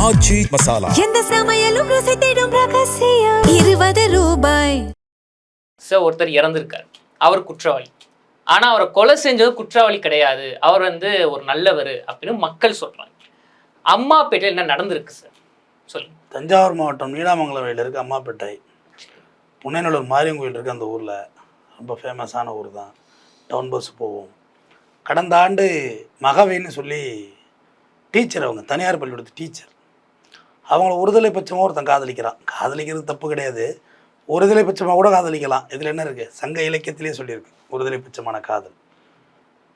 ஆச்சி மசாலா. எந்த சமையலும் ருசி தேடும் ரகசியம். 20 ரூபாய். சார் ஒருத்தர் இறந்திருக்கார், அவர் குற்றவாளி. ஆனால் அவரை கொலை செஞ்சது குற்றவாளி கிடையாது, அவர் ஒரு நல்லவர் அப்படின்னு மக்கள் சொல்கிறாங்க. அம்மாப்பேட்டையில் என்ன நடந்திருக்கு சார் சொல்லுங்கள். தஞ்சாவூர் மாவட்டம் நீடாமங்கலம் வயலில் இருக்குது அம்மாப்பேட்டை. புன்னைநல்லூர் மாரியம்மன் கோயில் இருக்குது அந்த ஊரில். ரொம்ப ஃபேமஸான ஊர் தான். டவுன் பஸ் போவோம். கடந்த ஆண்டு மகவைன்னு சொல்லி டீச்சர், அவங்க தனியார் பள்ளிக்கூடத்து டீச்சர், அவங்கள ஒருதலை பட்சமாக ஒருத்தன் காதலிக்கிறான். காதலிக்கிறது தப்பு கிடையாது, ஒருதலை பட்சமாக கூட காதலிக்கலாம். இதில் என்ன இருக்குது, சங்க இலக்கியத்திலே சொல்லியிருக்கு ஒருதலை பட்சமான காதல்.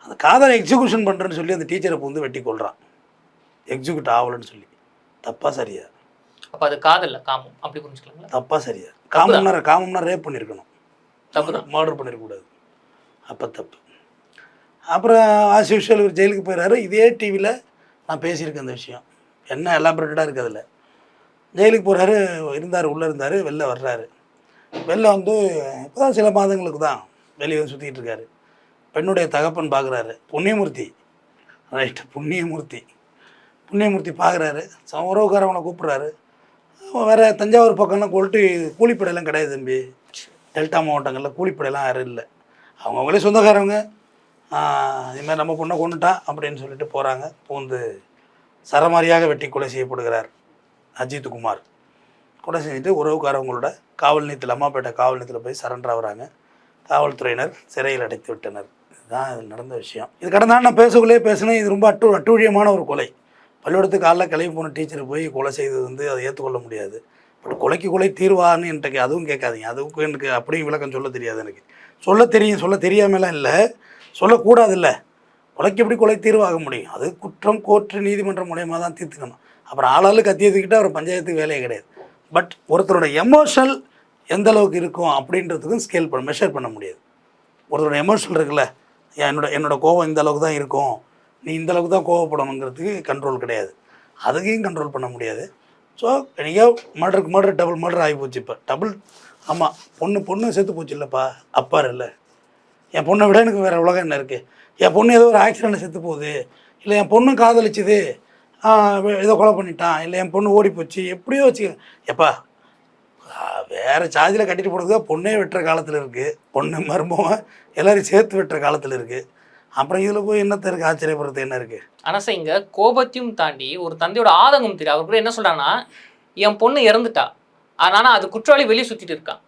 அந்த காதலை எக்ஸிக்யூஷன் பண்ணுறேன்னு சொல்லி அந்த டீச்சரை வந்து வெட்டி கொள்கிறான், எக்ஸிக்யூட் ஆகலன்னு சொல்லி. தப்பா சரியா? அப்போ அது காதல்ல, காமம் அப்படி புரிஞ்சுக்கலாங்களா? தப்பா சரியா? காமம்னா ரேப் பண்ணியிருக்கணும், தப்பு தான். மர்டர் பண்ணியிருக்கக்கூடாது, அப்போ தப்பு. அப்புறம் ஆஸ் யூஷுவல் இவர் ஜெயிலுக்கு போயிடுறாரு. இதே டிவியில் நான் பேசியிருக்கேன் அந்த விஷயம், என்ன எலாபரேட்டடாக இருக்குது அதில். ஜெயிலுக்கு போகிறாரு, உள்ளே இருந்தார், வெளில வர்றாரு. வெளில வந்து இப்போ தான் சில மாதங்களுக்கு தான் வெளியே வந்து சுற்றிக்கிட்டு இருக்காரு. பெண்ணுடைய தகப்பன் பார்க்குறாரு, புண்ணியமூர்த்தி, ரைட்டு, புண்ணியமூர்த்தி பார்க்குறாரு. உறவுக்காரவனை கூப்பிட்றாரு. வேறு தஞ்சாவூர் பக்கம்லாம் கொல்ட்டு கூலிப்படையெல்லாம் கிடையாது தம்பி. டெல்டா மாவட்டங்களில் கூலிப்படையெல்லாம் யாரும் இல்லை. அவங்களே சொந்தக்காரவங்க. இதுமாதிரி நம்ம பொண்ணை கொண்டுட்டான் அப்படின்னு சொல்லிட்டு போகிறாங்க. பூந்து சரமாரியாக வெட்டி கொலை செய்யப்படுகிறார் அஜித் குமார். கொலை செஞ்சுட்டு உறவுக்காரவங்களோட காவல் நிலையத்தில், அம்மாப்பேட்டை காவல் நிலையத்தில் போய் சரண்டர் ஆகுறாங்க. காவல்துறையினர் சிறையில் அடைத்து விட்டனர். இதுதான் இதில் நடந்த விஷயம். இது கடந்த நாள் நான் பேசக்குள்ளே பேசினேன். இது ரொம்ப அட்டூழியமான ஒரு கொலை. பள்ளிக்கூடத்துக்கு காலைல கிளம்பி போன டீச்சரை போய் கொலை செய்தது வந்து அதை ஏற்றுக்கொள்ள முடியாது. பட் கொலைக்கு கொலை தீர்வான்னு என்கிட்ட அதுவும் கேட்காதீங்க. அதுக்கும் எனக்கு அப்படியும் விளக்கம் சொல்ல தெரியாது. எனக்கு சொல்ல தெரியாமலாம் இல்லை, சொல்லக்கூடாது. இல்லை, கொலைக்கு எப்படி கொலை தீர்வாக முடியும்? அது குற்றம் கோர்ட்டு நீதிமன்றம் மூலயமா தான் தீர்த்துக்கணும். அப்புறம் ஆளாளு கத்தியத்துக்கிட்ட அவர் பஞ்சாயத்துக்கு வேலையே கிடையாது. பட் ஒருத்தரோட எமோஷனல் எந்த அளவுக்கு இருக்கும் அப்படின்றதுக்கும் மெஷர் பண்ண முடியாது. ஒருத்தரோட எமோஷனல் இருக்குல்ல, என்னோட கோபம் இந்த அளவுக்கு தான் இருக்கும், நீ இந்த அளவுக்கு தான் கோவப்படணுங்கிறதுக்கு கண்ட்ரோல் கிடையாது. அதுக்கையும் கண்ட்ரோல் பண்ண முடியாது. ஸோ எனக்கே மர்டர் டபுள் மர்டர் ஆகி போச்சு. இப்போ டபுள், ஆமாம், பொண்ணு செத்து போச்சு இல்லைப்பா, அப்பார் இல்லை. என் பொண்ணை விட எனக்கு வேறு உலகம் என்ன இருக்குது? என் பொண்ணு ஏதோ ஒரு ஆக்சிடெண்ட்டில் செத்து போகுது, இல்லை என் பொண்ணு காதலிச்சுது, ஏதோ கொலை பண்ணிட்டான், இல்லை என் பொண்ணு ஓடி போச்சு, எப்படியோ வச்சு எப்பா வேறு சார்ஜில் கட்டிட்டு போடுறதுக்காக பொண்ணே வெட்டுற காலத்தில் இருக்குது. பொண்ணு மருமவன் எல்லோரும் சேர்த்து வெட்டுற காலத்தில் இருக்குது. அப்புறம் இதில் போய் என்னத்த இருக்குது, ஆச்சரியப்படுறது என்ன இருக்குது? ஆனால் சார் இங்கே கோபத்தையும் தாண்டி ஒரு தந்தையோட ஆதங்கம் தெரியும். அவர் கூட என்ன சொல்கிறாங்கன்னா, என் பொண்ணு இறந்துட்டா, ஆனால் அது குற்றவாளி வெளியே சுற்றிட்டு இருக்கான்.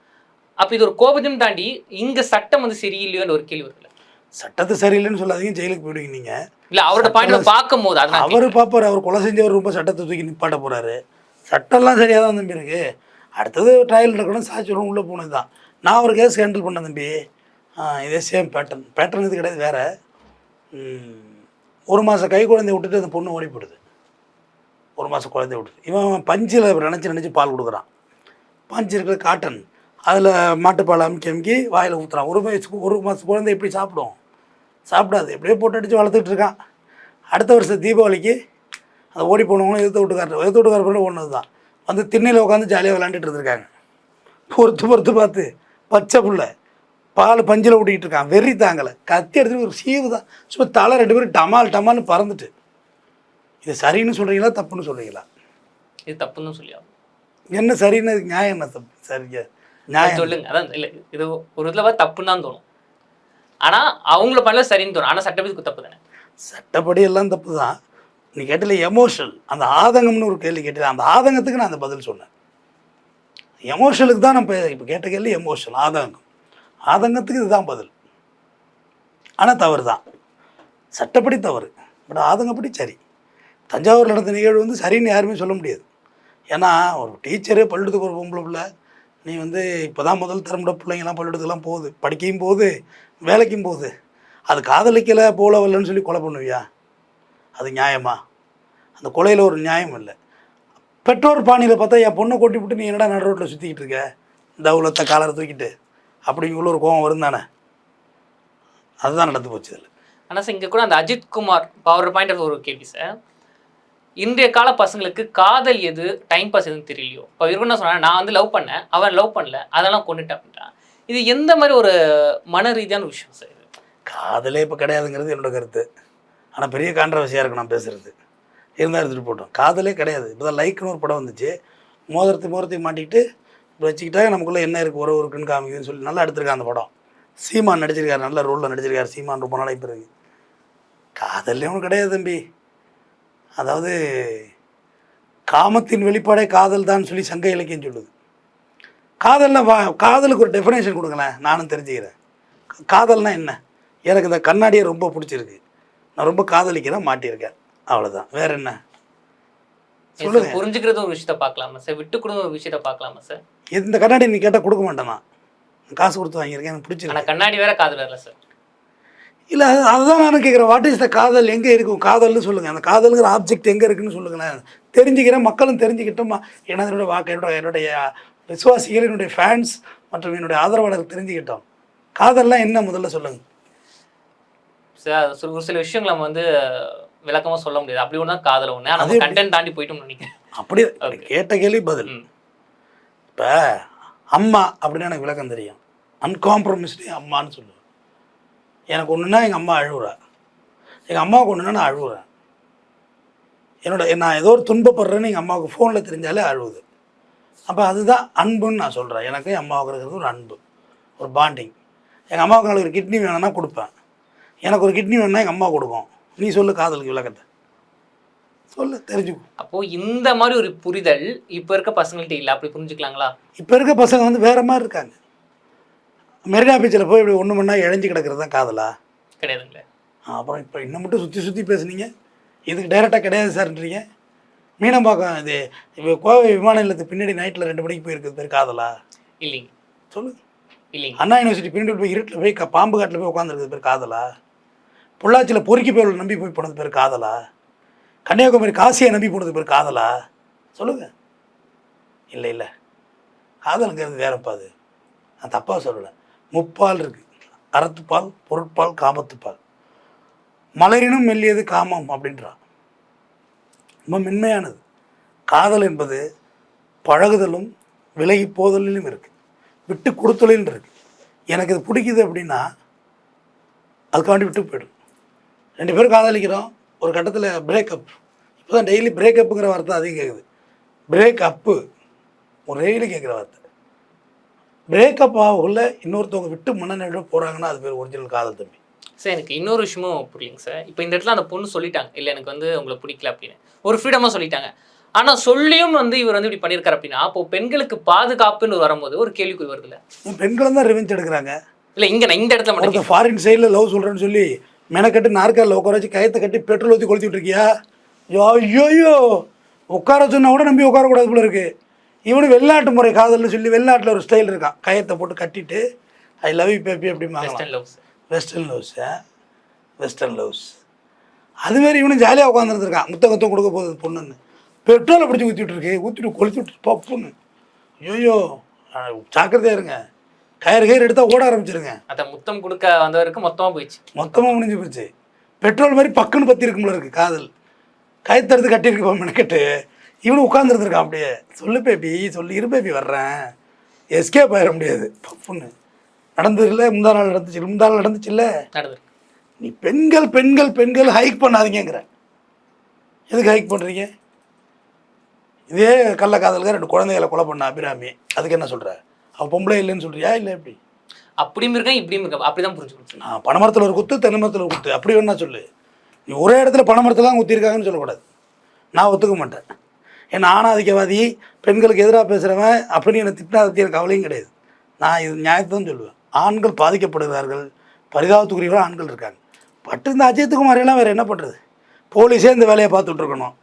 அப்போ இது ஒரு கோபத்தையும் தாண்டி இங்கே சட்டம் சரியில்லையோன்னு ஒரு கேள்வி இருக்குல்ல. சட்டத்தை சரியில்லைன்னு சொல்லாதீங்க, ஜெயிலுக்கு போயிடுவீங்க நீங்கள். இல்லை, அவரோட பாயிண்ட் பார்க்கும் போது அவர் பார்ப்பார். அவர் கொலை செஞ்சவர் ரொம்ப சட்டத்தை தூக்கி நிப்பாட்ட போகிறாரு. சட்டம்லாம் சரியாக தான் தம்பி இருக்குது. அடுத்தது ட்ரையல் நடக்கணும், சாட்சியோட உள்ளே போனது தான். நான் ஒரு கேஸ் ஹேண்டில் பண்ணேன் தம்பி. இதே சேம் பேட்டர்ன் இது கிடையாது, வேறு. 1 மாதம் கை குழந்தைய விட்டுட்டு அந்த பொண்ணு ஓடி போடுது. 1 மாதம் குழந்தைய விட்டுட்டு இவன் பஞ்சில் நினச்சி பால் கொடுக்குறான். பஞ்சு இருக்கிற காட்டன், அதில் மாட்டுப்பால் அமுக்கி வாயில் ஊற்றுறான். 1 மாதம் குழந்தை எப்படி சாப்பிடும்? சாப்பிடாது. எப்படியோ போட்டு அடித்து வளர்த்துட்டு இருக்கான். அடுத்த வருஷம் தீபாவளிக்கு அதை ஓடி போனவங்களும் எதிர்த்து வீட்டுக்கார பண்ணி ஓடினது தான். வந்து திண்ணையில் உட்காந்து ஜாலியாக விளாண்டுட்டு இருந்திருக்காங்க. பொறுத்து பார்த்து பச்சை புள்ள பால் பஞ்சில் ஓட்டிக்கிட்டு இருக்கான். வெறி தாங்கலை, கத்தி எடுத்துகிட்டு ஒரு சீவு தான். சும்மா தலை 2 பேரும் டமால்னு பறந்துட்டு. இது சரின்னு சொல்கிறீங்களா தப்புன்னு சொல்கிறீங்களா? இது தப்புன்னு சொல்லி என்ன சரின்னு, நியாயம் என்ன தப்பு? சரிங்க, நியாயம் சொல்லுங்க. அதான் இல்லை, இது ஒரு இதில் தப்புன்னு தான் தோணும். ஆனால் அவங்கள பண்ணல சரின்னு தோணும். ஆனால் சட்டப்படி தப்பு தானே? சட்டப்படி எல்லாம் தப்பு தான். நீ கேட்டல எமோஷனல், அந்த ஆதங்கம்னு ஒரு கேள்வி கேட்டல, அந்த ஆதங்கத்துக்கு நான் அந்த பதில் சொன்னேன். எமோஷனலுக்கு தான் நம்ம இப்போ கேட்ட கேள்வி எமோஷனல், ஆதங்கத்துக்கு இதுதான் பதில். ஆனால் தவறு தான், சட்டப்படி தவறு. பட் ஆதங்கப்படி சரி. தஞ்சாவூர் நடந்த நிகழ்வு வந்து சரின்னு யாருமே சொல்ல முடியாது. ஏன்னா ஒரு டீச்சரே பள்ளிக்கூடத்துக்கு ஒரு பொம்பளை பிள்ளை, நீ வந்து இப்போ தான் முதல் தரமுட பிள்ளைங்கள்லாம் பள்ளிக்கூடத்துக்குலாம் போகுது, படிக்கையும் போகுது, வேலைக்கும் போகுது. அது காதலிக்கலை போல வரலன்னு சொல்லி கொலை பண்ணுவியா? அது நியாயமா? அந்த கொலையில் ஒரு நியாயம் இல்லை. பெற்றோர் பாணியில் பார்த்தா என் பொண்ணை கொட்டி விட்டு நீ என்னடா நடு ரோட்டில் சுற்றிக்கிட்டு இருக்க, தவுலத்தை காலரை தூக்கிட்டு, அப்படிங்குள்ள ஒரு கோவம் வரும் தானே. அதுதான் நடந்து போச்சு இதில். ஆனால் சார் இங்கே கூட அந்த அஜித் குமார் அவர் பாயிண்ட் ஆஃப் ஒரு கேள்வி சார். இன்றைய கால பசங்களுக்கு காதல் எது, டைம் பாஸ் எதுன்னு தெரியலையோ. இப்போ இவருக்கு என்ன சொன்னா, நான் வந்து லவ் பண்ணேன், அவன் லவ் பண்ணல, அதெல்லாம் கொண்டுட்டேன் அப்படின்ட்டான். இது எந்த மாதிரி ஒரு மன ரீதியான விஷயம் சார்? இது காதலே இப்போ கிடையாதுங்கிறது என்னோட கருத்து. ஆனால் பெரிய கான்ட்ரவர்சியாக இருக்கும் நான் பேசுகிறது. இருந்தால் எடுத்துகிட்டு போட்டோம். காதலே கிடையாது. இப்போ தான் லைக்குன்னு ஒரு படம் வந்துச்சு. மோதிரத்தை மாட்டிக்கிட்டு இப்போ வச்சுக்கிட்டா நமக்குள்ளே என்ன இருக்குது உறவு இருக்குன்னு காமிக்குதுன்னு சொல்லி நல்லா எடுத்திருக்காங்க அந்த படம். சீமான் நடிச்சிருக்காரு, நல்ல ரோலில் நடிச்சிருக்காரு சீமான் ரொம்ப நாளைக்கு பிறகு. காதல்லே ஒன்றும் கிடையாது தம்பி. அதாவது காமத்தின் வெளிப்பாடே காதல் தான் சொல்லி சங்க இலக்கியம் சொல்லுது. காதலுக்கு ஒரு டெஃபினேஷன் கொடுங்களேன், நானும் தெரிஞ்சுக்கிறேன். காதல்னால் என்ன? எனக்கு இந்த கண்ணாடியை ரொம்ப பிடிச்சிருக்கு, நான் ரொம்ப காதலிக்கிறேன், மாட்டியிருக்கேன், அவ்வளோதான். வேற என்ன சொல்லுங்க? புரிஞ்சுக்கிறது ஒரு விஷயத்த பார்க்கலாமா சார், விட்டு கொடுங்க ஒரு விஷயத்த பார்க்கலாமா சார்? இந்த கண்ணாடி நீ கேட்டால் கொடுக்க மாட்டேன், நான் காசு கொடுத்து வாங்கியிருக்கேன், எனக்கு பிடிச்சிருக்கு. ஆனால் கண்ணாடி வேற காதல் வரல சார். இல்லை அதுதான் நானும் கேட்குறேன். வாட் இஸ் த காதல்? எங்கே இருக்கும் காதல்னு சொல்லுங்கள். அந்த காதலுங்கிற ஆப்ஜெக்ட் எங்கே இருக்குன்னு சொல்லுங்களேன். தெரிஞ்சுக்கிறேன், மக்களும் தெரிஞ்சுக்கிட்டோமா. என்னோட வாக்கு என்னுடைய விசுவாசிகள், என்னுடைய ஃபேன்ஸ் மற்றும் என்னுடைய ஆதரவாளர்கள் தெரிஞ்சுக்கிட்டோம். காதல்லாம் என்ன முதல்ல சொல்லுங்கள் சார். ஒரு சில விஷயங்கள் நம்ம வந்து விளக்கமாக சொல்ல முடியாது. அப்படி ஒன்றா காதல் ஒன்று, ஆனால் கண்டென்ட் தாண்டி போயிட்டோம்னு நினைக்கிறேன். அப்படி கேட்ட கேள்வி பதில். இப்போ அம்மா அப்படின்னு எனக்கு விளக்கம் தெரியும். அன்காம்ப்ரமைஸ்டு அம்மான்னு சொல்லுவேன். எனக்கு ஒன்றுனா எங்கள் அம்மா அழுகுறா, எங்கள் அம்மாவுக்கு ஒன்றுனா நான் அழுகுறேன். நான் ஏதோ ஒரு துன்பப்படுறேன்னு எங்கள் அம்மாவுக்கு ஃபோனில் தெரிஞ்சாலே அழுகுது. அப்போ அதுதான் அன்புன்னு நான் சொல்கிறேன். எனக்கு என் அம்மாவுக்கு இருக்கிறது ஒரு அன்பு, ஒரு பாண்டிங். எங்கள் அம்மாவுக்கு நாளைக்கு ஒரு கிட்னி வேணும்னா கொடுப்பேன், எனக்கு ஒரு கிட்னி வேணும்னா எங்கள் அம்மா கொடுக்கும். நீ சொல்லு காதலுக்கு விளக்கத்தை சொல்லு, தெரிஞ்சுக்கும். அப்போது இந்த மாதிரி ஒரு புரிதல் இப்போ இருக்க பசங்கள்கிட்ட இல்லை, அப்படி புரிஞ்சுக்கலாங்களா? இப்போ இருக்க பசங்க வந்து வேறு மாதிரி இருக்காங்க. மெரினா பீச்சில் போய் இப்படி ஒன்று மணி இழைஞ்சி கிடக்கிறது தான் காதலா? கிடையாதுங்களே. அப்புறம் இப்போ இன்னும் மட்டும் சுற்றி பேசுனீங்க, இதுக்கு டைரெக்டாக கிடையாது சார்ன்றீங்க. மீனம்பாக்கம் இது இப்போ கோவை விமான நிலையத்துக்கு பின்னாடி நைட்டில் 2 மணிக்கு போயிருக்கிறது பேர் காதலா? இல்லைங்க. சொல்லுங்க. இல்லைங்க. அண்ணா யூனிவர்சிட்டி பின்னாடி போய் இருட்டில் போய் பாம்பு காட்டில் போய் உட்காந்துருக்கிறது பேர் காதலா? பொள்ளாச்சியில் பொறுக்கி போய் நம்பி போய் போனது பேர் காதலா? கன்னியாகுமரி காசியை நம்பி போனது பேர் காதலா? சொல்லுங்கள். இல்லை காதலுங்கிறது வேறப்பா. அது நான் தப்பாக சொல்லலை. முப்பால் இருக்குது, அறத்துப்பால், பொருட்பால், காமத்துப்பால். மலரினும் மெல்லியது காமம் அப்படின்றான். ரொம்ப மென்மையானது. காதல் என்பது பழகுதலும் விலகி போதலிலும் இருக்குது, விட்டு கொடுத்தலிலும் இருக்குது. எனக்கு இது பிடிக்குது அப்படின்னா அதுக்காண்டி விட்டு போய்டும். 2 பேரும் காதலிக்கிறோம், ஒரு கட்டத்தில் பிரேக்கப். இப்போ தான் டெய்லி பிரேக்கப்புங்கிற வார்த்தை அதிகம் கேட்குது. பிரேக் அப்பு ஒரு டெய்லி கேட்குற வார்த்தை. பிரேக்கப் ஆகக்குள்ள இன்னொருத்தவங்க விட்டு மனநிலை போகிறாங்கன்னா அது பேர் ஒரிஜினல் காதல் தம்பி. சார் எனக்கு இன்னொரு விஷயமும் புரியுங்க சார். இப்போ இந்த இடத்துல அந்த பொண்ணு சொல்லிட்டாங்க, இல்லை எனக்கு வந்து உங்களை பிடிக்கல அப்படின்னு ஒரு ஃப்ரீடமாக சொல்லிட்டாங்க. ஆனால் சொல்லியும் வந்து இவர் வந்து இப்படி பண்ணியிருக்காரு அப்படின்னா அப்போ பெண்களுக்கு பாதுகாப்புன்னு வரும்போது ஒரு கேள்விக்குறி வருது. இல்லை பெண்களும் தான் ரிவெஞ்ச் எடுக்கிறாங்க. இல்லை இங்கே நான் இந்த இடத்துல மட்டும் ஃபாரின் சைடில் லவ் சொல்கிறேன்னு சொல்லி மெனக்கட்டு நாற்காலில் உட்கார வச்சு கயத்தை கட்டி பெட்ரோல் ஊற்றி கொளுத்திட்டு இருக்கியா? ஐயோ உட்கார சொன்னால் கூட நம்பி உட்காரக்கூடாது போல இருக்குது. இவனு வெளிநாட்டு முறை காதல்னு சொல்லி வெளிநாட்டில் ஒரு ஸ்டைல் இருக்கான், கயத்தை போட்டு கட்டிட்டு ஐ லவ் யூ பேபி அப்படிம்பாங்க. வெஸ்டர்ன் லவ்ஸ் அதுமாரி இவனும் ஜாலியாக உட்காந்துருந்துருக்கான். முத்தம் கொடுக்க போகுது பொண்ணுன்னு பெட்ரோலை பிடிச்சி ஊற்றிட்டு இருக்கு, ஊற்றிட்டு கொளுத்தி விட்டு பப்புன்னு. ஐயோ ஜாக்கிரதையாக இருங்க, கயிறு எடுத்தால் ஓட ஆரம்பிச்சிருங்க. அதை முத்தம் கொடுக்க வந்தவருக்கு மொத்தமாக முடிஞ்சு போச்சு. பெட்ரோல் மாதிரி பக்குன்னு பற்றி இருக்கும்போல இருக்குது காதல். கயத்தெடுத்து கட்டியிருக்கு மெனக்கட்டு இவனு உட்காந்துருந்துருக்கான். அப்படியே சொல்லு பேபி, சொல்லு இரு பேபி வர்றேன், எஸ்கேப் ஆயிட முடியாது. பப்புன்னு நடந்ததில்லை, முந்தா நாள் நடந்துச்சு இல்லை. நீ பெண்கள் ஹைக் பண்ணாதீங்கிற. எதுக்கு ஹைக் பண்ணுறீங்க? இதே கள்ள காதலுக்கு 2 குழந்தைகளை கொலை பண்ண அபிராமி, அதுக்கு என்ன சொல்கிற? அவள் பொம்பளை இல்லைன்னு சொல்கிறியா? இல்லை எப்படி? அப்படியும் இருக்கேன் இப்படியும் இருக்கேன், அப்படி தான் புரிஞ்சுக்கணும். நான் பனைமரத்தில் ஒரு குத்து, தென்னை மரத்தில் ஒரு குத்து, அப்படி வேணா சொல்லு. நீ ஒரே இடத்துல பனைமரத்தில் தான் குத்திருக்காங்கன்னு சொல்லக்கூடாது. நான் ஒத்துக்க மாட்டேன். ஏன்னா ஆணாதிக்கவாதி, பெண்களுக்கு எதிராக பேசுகிறவன் அப்படின்னு என்னை திட்டினா பற்றி எனக்கு கவலையும் கிடையாது. நான் இது நியாயத்தை தான் சொல்லுவேன். ஆண்கள் பாதிக்கப்படுகிறார்கள், பரிதாபத்துக்குரியவர்கள் ஆண்கள் இருக்காங்க. பட்டு இந்த அஜித்குமார் எல்லாம் வேறு என்ன பண்ணுறது? போலீஸே இந்த வேலையை பார்த்துட்ருக்கணும்.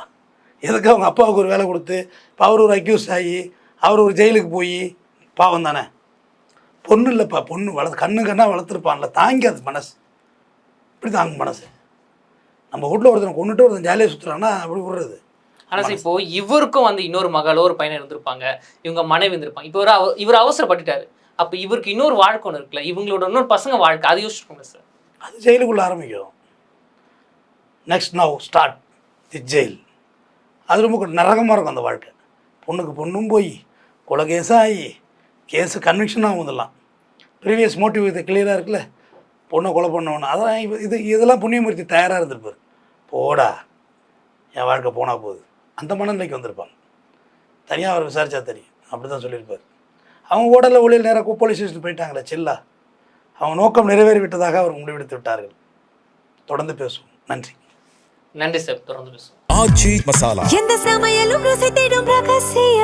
எதுக்கு அவங்க அப்பாவுக்கு ஒரு வேலை கொடுத்து இப்போ அவர் ஒரு அக்யூஸ் ஆகி அவர் ஒரு ஜெயிலுக்கு போய் பாவம் தானே. பொண்ணு இல்லைப்பா, பொண்ணு கண்ணா வளர்த்துருப்பான்ல, தாங்காது மனசு. இப்படி தாங்க மனசு. நம்ம வீட்டில் ஒருத்தனை கொண்டுட்டு ஒருத்தன் ஜாலியாக சுற்றுறாங்கன்னா அப்படி விடுறது. ஆனால் இப்போ இவருக்கும் வந்து இன்னொரு மகளோ ஒரு பையனை இருந்திருப்பாங்க, இவங்க மனைவி இருந்திருப்பாங்க. இப்போ இவர் அவசரப்பட்டுட்டாரு. அப்போ இவருக்கு இன்னொரு வாழ்க்கை ஒன்று இருக்குல்ல, இவங்களோட இன்னொரு பசங்க வாழ்க்கை, அது யோசிச்சுக்கோங்க சார். அது ஜெயிலுக்குள்ளே ஆரம்பிக்கும். Next now start the jail. அது ரொம்ப நரகமாக இருக்கும் அந்த வாழ்க்கை. பொண்ணும் போய் கொலை கேஸாக ஆகி கேஸு கன்விக்ஷன் ஆகும். இதெல்லாம் ப்ரீவியஸ் மோட்டிவ் இது கிளியராக இருக்குல்ல, பொண்ணை கொலை பண்ணவொன்னு. அதெல்லாம் இதெல்லாம் புண்ணியமூர்த்தி தயாராக இருந்திருப்பார். போடா என் வாழ்க்கை போனால் போகுது அந்த மனநிலைக்கு வந்திருப்பாங்க. தனியாக அவர் விசாரித்தா தெரியும். அப்படி தான் சொல்லியிருப்பார். அவங்க ஓடல ஒளியில் நேராக போலீஸ் ஸ்டேஷன் போயிட்டாங்களே செல்லா, அவங்க நோக்கம் நிறைவேறிவிட்டதாக அவர் முடிவெடுத்து விட்டார்கள். தொடர்ந்து பேசுவோம். நன்றி. நன்றி சார். தொடர்ந்து பேசுவோம். ஆச்சி மசாலா. எந்த சமையலும் ருசி தேடும் ரகசியம்.